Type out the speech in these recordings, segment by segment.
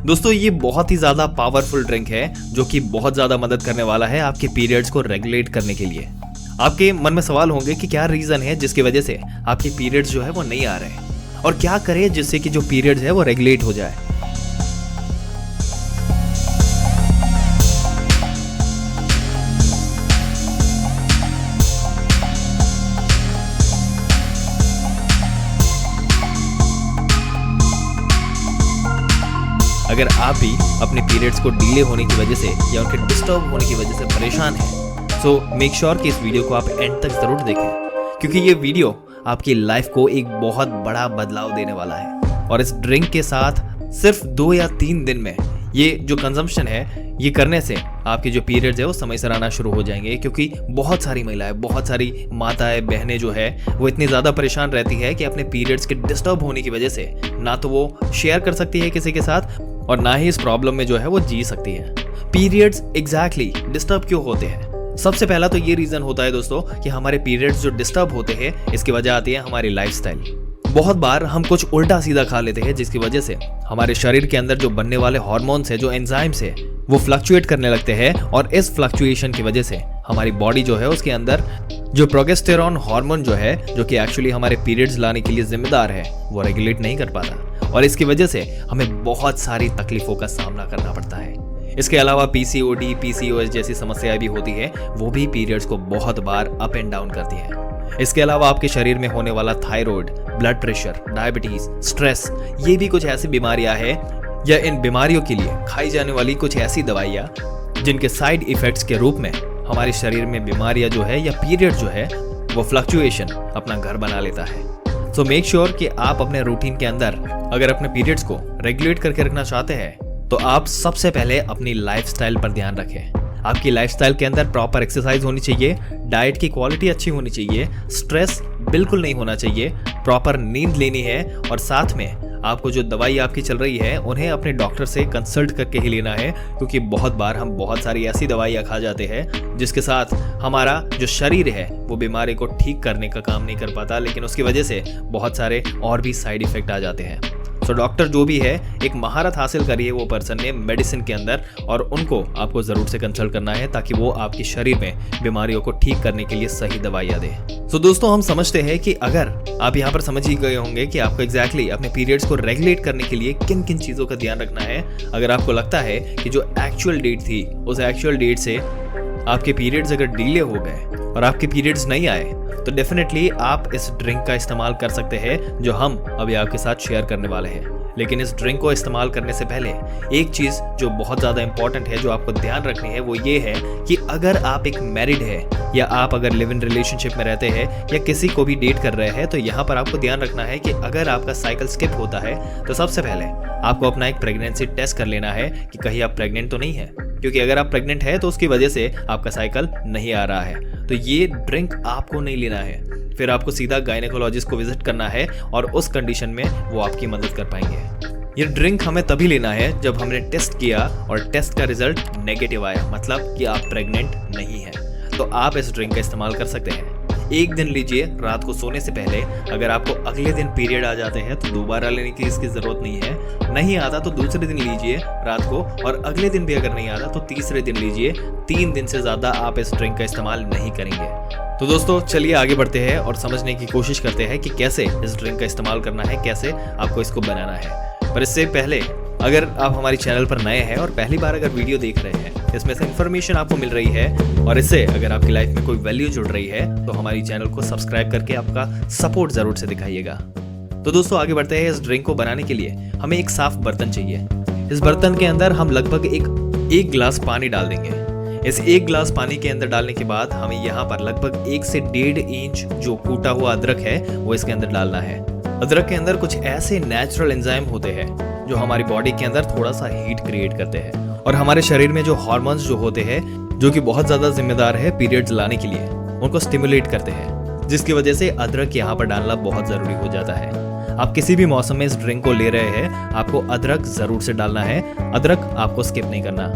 दोस्तों ये बहुत ही ज़्यादा पावरफुल ड्रिंक है जो कि बहुत ज़्यादा मदद करने वाला है आपके पीरियड्स को रेगुलेट करने के लिए। आपके मन में सवाल होंगे कि क्या रीज़न है जिसकी वजह से आपके पीरियड्स जो है वो नहीं आ रहे हैं और क्या करें जिससे कि जो पीरियड्स है वो रेगुलेट हो जाए। अगर आप भी अपने पीरियड्स को डिले होने की वजह से या उनके डिस्टर्ब होने की वजह से परेशान हैं, सो मेक श्योर कि इस वीडियो को आप एंड तक ज़रूर देखें क्योंकि ये वीडियो आपकी लाइफ को एक बहुत बड़ा बदलाव देने वाला है। और इस ड्रिंक के साथ सिर्फ 2 या 3 दिन में ये जो कंजम्पशन है ये करने से आपके जो पीरियड्स है वो समय से आना शुरू हो जाएंगे, क्योंकि बहुत सारी महिलाएं, बहुत सारी माताएं, बहनें जो है वो इतनी ज़्यादा परेशान रहती है कि अपने पीरियड्स के डिस्टर्ब होने की वजह से ना तो वो शेयर कर सकती है किसी के साथ और ना ही इस प्रॉब्लम में जो है वो जी सकती है। पीरियड्स एग्जैक्टली डिस्टर्ब क्यों होते हैं? सबसे पहला तो ये रीज़न होता है दोस्तों कि हमारे पीरियड्स जो डिस्टर्ब होते हैं इसकी वजह आती है हमारी लाइफस्टाइल। बहुत बार हम कुछ उल्टा सीधा खा लेते हैं जिसकी वजह से हमारे शरीर के अंदर जो बनने वाले हार्मोन्स है, जो एंजाइम्स है, वो फ्लक्चुएट करने लगते हैं और इस फ्लक्चुएशन की वजह से हमारी बॉडी जो है उसके अंदर जो प्रोजेस्टेरॉन हार्मोन जो है, जो कि एक्चुअली हमारे पीरियड्स लाने के लिए जिम्मेदार है, वो रेगुलेट नहीं कर पाता और इसकी वजह से हमें बहुत सारी तकलीफों का सामना करना पड़ता है। इसके अलावा पीसीओडी, पीसीओएस जैसी समस्याएं भी होती है, वो भी पीरियड्स को बहुत बार अप एंड डाउन करती है। इसके अलावा आपके शरीर में होने वाला thyroid, blood pressure, diabetes, stress, ये भी कुछ ऐसी बीमारियां हैं या इन बीमारियों के लिए खाई जाने वाली कुछ ऐसी दवाइयां जिनके साइड इफेक्ट्स के रूप में हमारे शरीर में बीमारियां जो है या पीरियड जो है वो फ्लक्चुएशन अपना घर बना लेता है। सो मेक श्योर कि आप अपने रूटीन के अंदर अगर अपने पीरियड्स को रेगुलेट करके रखना चाहते हैं तो आप सबसे पहले अपनी लाइफस्टाइल पर ध्यान रखें। आपकी लाइफस्टाइल के अंदर प्रॉपर एक्सरसाइज होनी चाहिए, डाइट की क्वालिटी अच्छी होनी चाहिए, स्ट्रेस बिल्कुल नहीं होना चाहिए, प्रॉपर नींद लेनी है और साथ में आपको जो दवाई आपकी चल रही है उन्हें अपने डॉक्टर से कंसल्ट करके ही लेना है, क्योंकि बहुत बार हम बहुत सारी ऐसी दवाइयाँ खा जाते हैं जिसके साथ हमारा जो शरीर है वो बीमारी को ठीक करने का काम नहीं कर पाता, लेकिन उसकी वजह से बहुत सारे और भी साइड इफेक्ट आ जाते हैं। तो डॉक्टर जो भी है एक महारत हासिल करी है वो पर्सन ने मेडिसिन के अंदर, और उनको आपको ज़रूर से कंसल्ट करना है ताकि वो आपके शरीर में बीमारियों को ठीक करने के लिए सही दवाइयाँ दे। तो दोस्तों हम समझते हैं कि अगर आप यहाँ पर समझ ही गए होंगे कि आपको एग्जैक्टली अपने पीरियड्स को रेगुलेट करने के लिए किन किन चीज़ों का ध्यान रखना है। अगर आपको लगता है कि जो एक्चुअल डेट थी उस एक्चुअल डेट से आपके पीरियड्स अगर डिले हो गए और आपके पीरियड्स नहीं आए तो डेफिनेटली आप इस ड्रिंक का इस्तेमाल कर सकते हैं जो हम अभी आपके साथ शेयर करने वाले हैं। लेकिन इस ड्रिंक को इस्तेमाल करने से पहले एक चीज़ जो बहुत ज़्यादा इंपॉर्टेंट है, जो आपको ध्यान रखनी है, वो ये है कि अगर आप एक मैरिड है या आप अगर लिव इन रिलेशनशिप में रहते हैं या किसी को भी डेट कर रहे हैं तो यहाँ पर आपको ध्यान रखना है कि अगर आपका साइकिल स्किप होता है तो सबसे पहले आपको अपना एक प्रेगनेंसी टेस्ट कर लेना है कि कहीं आप प्रेग्नेंट तो नहीं है, क्योंकि अगर आप प्रेग्नेंट है तो उसकी वजह से आपका साइकिल नहीं आ रहा है तो ये ड्रिंक आपको नहीं लेना है। फिर आपको सीधा गायनेकोलॉजिस्ट को विजिट करना है और उस कंडीशन में वो आपकी मदद कर पाएंगे। ये ड्रिंक हमें तभी लेना है जब हमने टेस्ट किया और टेस्ट का रिजल्ट नेगेटिव आया, मतलब कि आप प्रेग्नेंट नहीं है, तो आप इस ड्रिंक का इस्तेमाल कर सकते हैं। एक दिन लीजिए रात को सोने से पहले। अगर आपको अगले दिन पीरियड आ जाते हैं तो दोबारा लेने की इसकी जरूरत नहीं है, नहीं आता तो दूसरे दिन लीजिए रात को, और अगले दिन भी अगर नहीं आता तो तीसरे दिन लीजिए। 3 दिन से ज्यादा आप इस ड्रिंक का इस्तेमाल नहीं करेंगे। तो दोस्तों चलिए आगे बढ़ते हैं और समझने की कोशिश करते हैं कि कैसे इस ड्रिंक का इस्तेमाल करना है, कैसे आपको इसको बनाना है। पर इससे पहले अगर आप हमारी चैनल पर नए हैं और पहली बार अगर वीडियो देख रहे हैं, इसमें से इन्फॉर्मेशन आपको मिल रही है और इससे अगर आपकी लाइफ में कोई वैल्यू जुड़ रही है तो हमारी चैनल को सब्सक्राइब करके आपका सपोर्ट जरूर से दिखाइएगा। तो दोस्तों आगे बढ़ते हैं। इस ड्रिंक को बनाने के लिए हमें एक साफ बर्तन चाहिए। इस बर्तन के अंदर हम लगभग एक गिलास पानी डाल देंगे। इस 1 गिलास पानी के अंदर डालने के बाद हमें यहाँ पर लगभग 1 से 1.5 इंच जो कूटा हुआ अदरक है वो इसके अंदर डालना है। अदरक के अंदर कुछ ऐसे नेचुरल एंजाइम होते हैं जो हमारी बॉडी के अंदर थोड़ा सा हीट क्रिएट करते हैं और हमारे शरीर में जो हार्मोन्स जो होते हैं, जो कि बहुत ज़्यादा जिम्मेदार है पीरियड्स लाने के लिए, उनको स्टिमुलेट करते हैं, जिसकी वजह से अदरक यहाँ पर डालना बहुत ज़रूरी हो जाता है। आप किसी भी मौसम में इस ड्रिंक को ले रहे हैं, आपको अदरक ज़रूर से डालना है। अदरक आपको स्किप नहीं करना।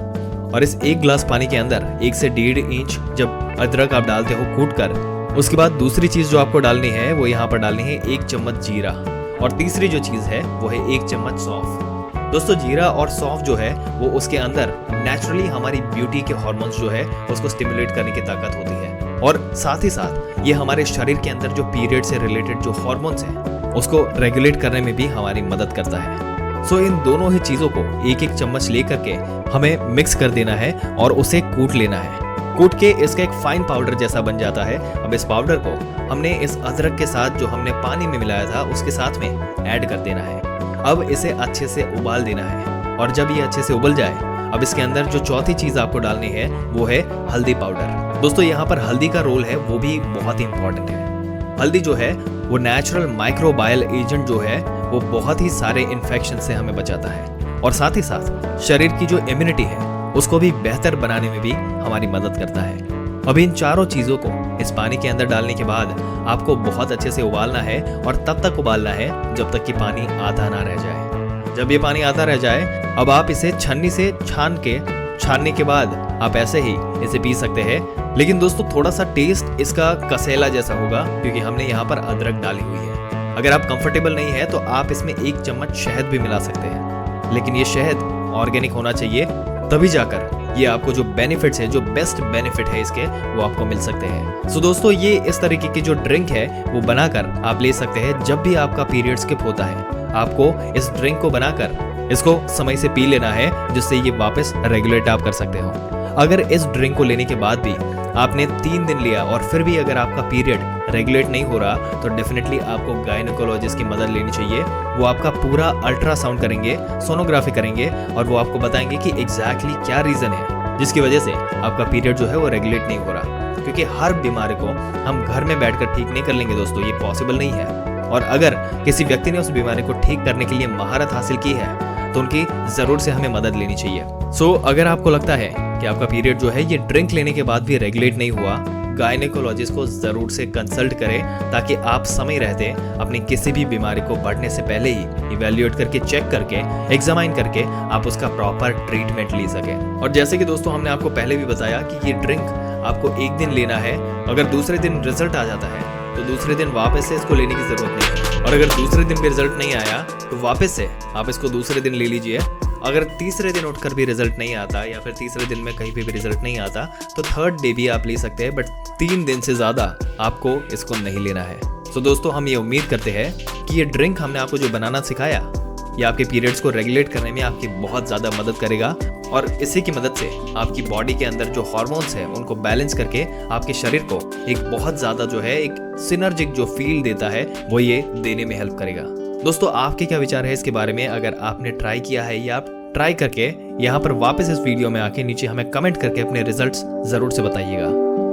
और इस 1 गिलास पानी के अंदर 1 से 1.5 इंच जब अदरक आप डालते हो कूट कर, उसके बाद दूसरी चीज़ जो आपको डालनी है वो यहाँ पर डालनी है 1 चम्मच जीरा, और तीसरी जो चीज़ है वो है 1 चम्मच सौंफ। दोस्तों जीरा और सौंफ जो है वो उसके अंदर नेचुरली हमारी ब्यूटी के हार्मोन्स जो है उसको स्टिमुलेट करने की ताकत होती है, और साथ ही साथ ये हमारे शरीर के अंदर जो पीरियड से रिलेटेड जो हार्मोन्स हैं उसको रेगुलेट करने में भी हमारी मदद करता है। सो इन दोनों ही चीजों को एक एक चम्मच लेकर के हमें मिक्स कर देना है और उसे कूट लेना है। कूट के इसका एक फाइन पाउडर जैसा बन जाता है। अब इस पाउडर को हमने इस अदरक के साथ जो हमने पानी में मिलाया था उसके साथ में ऐड कर देना है। अब इसे अच्छे से उबाल देना है, और जब ये अच्छे से उबल जाए अब इसके अंदर जो चौथी चीज आपको डालनी है वो है हल्दी पाउडर। दोस्तों यहाँ पर हल्दी का रोल है वो भी बहुत ही इंपॉर्टेंट है। हल्दी जो है वो नेचुरल माइक्रोबायल एजेंट जो है वो बहुत ही सारे इन्फेक्शन से हमें बचाता है, और साथ ही साथ शरीर की जो इम्यूनिटी है उसको भी बेहतर बनाने में भी हमारी मदद करता है। अब इन चारों चीजों को इस पानी के अंदर डालने के बाद आपको बहुत अच्छे से उबालना है, और तब तक उबालना है जब तक कि पानी आधा ना रह जाए। जब ये पानी आधा रह जाए अब आप इसे छन्नी से छानने के बाद आप ऐसे ही इसे पी सकते हैं। लेकिन दोस्तों थोड़ा सा टेस्ट इसका कसेला जैसा होगा क्योंकि हमने यहाँ पर अदरक डाली हुई है। अगर आप कंफर्टेबल नहीं है तो आप इसमें 1 चम्मच शहद भी मिला सकते हैं, लेकिन ये शहद ऑर्गेनिक होना चाहिए, तभी जाकर ये आपको जो बेनिफिट्स है, जो बेस्ट बेनिफिट है इसके, वो आपको मिल सकते हैं। सो दोस्तों ये इस तरीके की जो ड्रिंक है वो बनाकर आप ले सकते हैं। जब भी आपका पीरियड स्किप होता है आपको इस ड्रिंक को बनाकर इसको समय से पी लेना है, जिससे ये वापस रेगुलेट आप कर सकते हो। अगर इस ड्रिंक को लेने के बाद भी आपने 3 दिन लिया और फिर भी अगर आपका पीरियड रेगुलेट नहीं हो रहा तो डेफिनेटली आपको गायनेकोलॉजिस्ट की मदद लेनी चाहिए। वो आपका पूरा अल्ट्रासाउंड करेंगे, सोनोग्राफी करेंगे, और वो आपको बताएंगे कि एग्जैक्टली क्या रीजन है जिसकी वजह से आपका पीरियड जो है वो रेगुलेट नहीं हो रहा। क्योंकि हर बीमारी को हम घर में बैठकर ठीक नहीं कर लेंगे दोस्तों, ये पॉसिबल नहीं है। और अगर किसी व्यक्ति ने उस बीमारी को ठीक करने के लिए महारत हासिल की है तो उनकी जरूर से हमें मदद लेनी चाहिए। सो अगर आपको लगता है कि आपका पीरियड जो है ये ड्रिंक लेने के बाद भी रेगुलेट नहीं हुआ, गायनेकोलॉजिस्ट को जरूर से कंसल्ट करें, ताकि आप समय रहते अपनी किसी भी बीमारी को बढ़ने से पहले ही इवैल्यूएट करके, चेक करके, एग्जामाइन करके आप उसका प्रॉपर ट्रीटमेंट ले सकें। और जैसे कि दोस्तों हमने आपको पहले भी बताया कि ये ड्रिंक आपको 1 दिन लेना है। अगर दूसरे दिन रिजल्ट आ जाता है तो दूसरे दिन वापस से इसको लेने की जरूरत नहीं है, और अगर दूसरे दिन भी रिजल्ट नहीं आया तो वापस से आप इसको दूसरे दिन ले लीजिए। अगर तीसरे दिन उठकर भी रिजल्ट नहीं आता या फिर तीसरे दिन में कहीं पे भी रिजल्ट नहीं आता तो 3rd डे भी आप ले सकते हैं, बट 3 दिन से ज्यादा आपको इसको नहीं लेना है। तो दोस्तों हम ये उम्मीद करते हैं कि ये ड्रिंक हमने आपको जो बनाना सिखाया ये आपके पीरियड्स को रेगुलेट करने में आपकी बहुत ज्यादा मदद करेगा, और इसी की मदद से आपकी बॉडी के अंदर जो हार्मोन्स हैं उनको बैलेंस करके आपके शरीर को एक बहुत ज्यादा जो है एक सिनर्जिक जो फील देता है वो ये देने में हेल्प करेगा। दोस्तों आपके क्या विचार है इसके बारे में? अगर आपने ट्राई किया है या आप ट्राई करके यहाँ पर वापस इस वीडियो में आके नीचे हमें कमेंट करके अपने रिजल्ट्स जरूर से बताइएगा।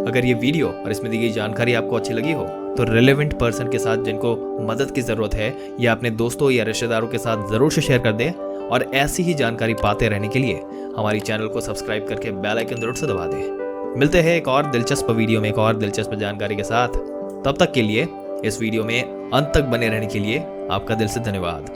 अगर ये वीडियो और इसमें दी गई जानकारी आपको अच्छी लगी हो तो रिलेवेंट पर्सन के साथ जिनको मदद की जरूरत है या अपने दोस्तों या रिश्तेदारों के साथ जरूर से शेयर कर दें, और ऐसी ही जानकारी पाते रहने के लिए हमारी चैनल को सब्सक्राइब करके बेल आइकन जरूर से दबा दें। मिलते हैं एक और दिलचस्प वीडियो में एक और दिलचस्प जानकारी के साथ। तब तक के लिए इस वीडियो में अंत तक बने रहने के लिए आपका दिल से धन्यवाद।